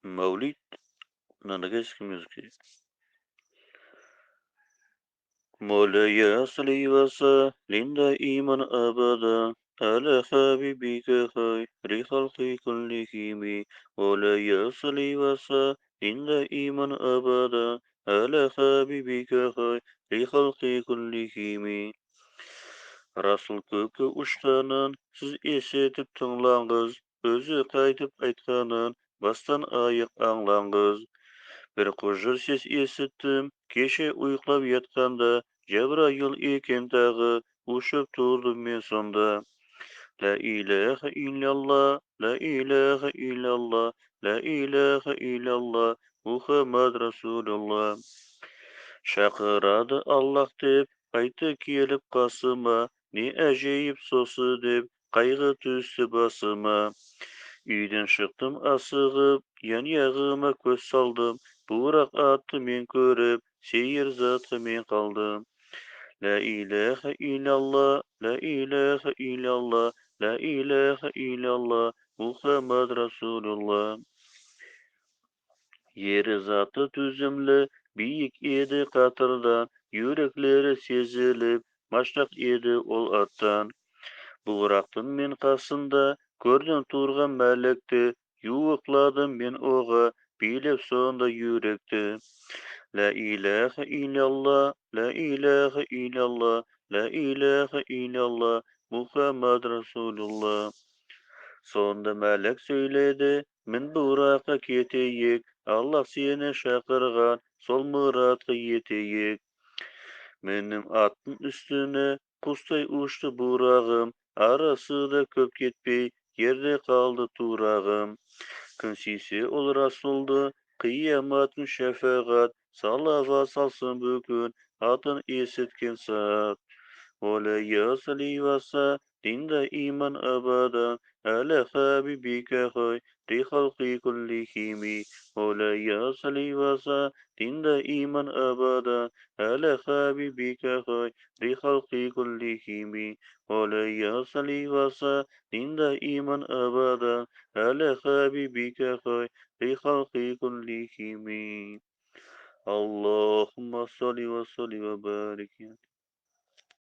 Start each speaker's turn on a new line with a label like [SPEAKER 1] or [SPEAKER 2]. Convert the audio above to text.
[SPEAKER 1] Mevlid Nanageski müziği. Mola salli ve sellim daiman abada ala habibika hayri halqi kullihim. Mola salli ve sellim daiman abada ala habibika hayri halqi kullihim. Rasul kökü uçtanın siz esitip tınlağız, özü qaytıp aytkanın bastan ayık anlağız. Bir kujur ses esittim, keşe uyuklap yatkanda, Cebrail eken tağı, uçup turdum men sonda. La ilahe illallah, la ilahe illallah, la ilahe illallah, Muhammed Resulullah. Şakıradı Allah dep, qaytı kelip kasıma, ne acayip sosu dep, kaygı tüstü basıma. Үйден шықтым асығып, ян яғыма көз салдым, бұрақ атты мен көріп, сейір затқа мен қалдым. Лә иләһә илlallah, лә иләһә илlallah, лә иләһә илlallah, Muhammed Resulullah. Yeri zatı tüzümlü, büyük edi katırdan, yürekleri sezilip, maştak edi ol attan. Buğraktın men kasında, gördüm turgan melekti, yuvakladım men oğa, bilip sonda yürekti. La ilahe illallah, la ilahe illallah, la ilahe illallah, Muhammed Resulullah. Sonda melek söyledi, min buraka keteyik, Allah seni şakırgan, sol muratı yeteyik. Benim atın üstüne kustay uçtu burağım, arası da köp ketpey, yerde kaldı turağım. Künsisi ol Rasuldu, kıyamatın şefaat, salavat salsın bugün, atın esitken saat. Ola ya salivasa, dinda iman abada, ala habibika hay, di halqi kullihimi. Ola ya salivasa, dinda iman abada, ala habibika hay, di halqi kullihimi. Ola ya salivasa, dinda iman abada, ala habibika hay, di halqi kullihimi. Allahumma salli ve salli ve barik ya.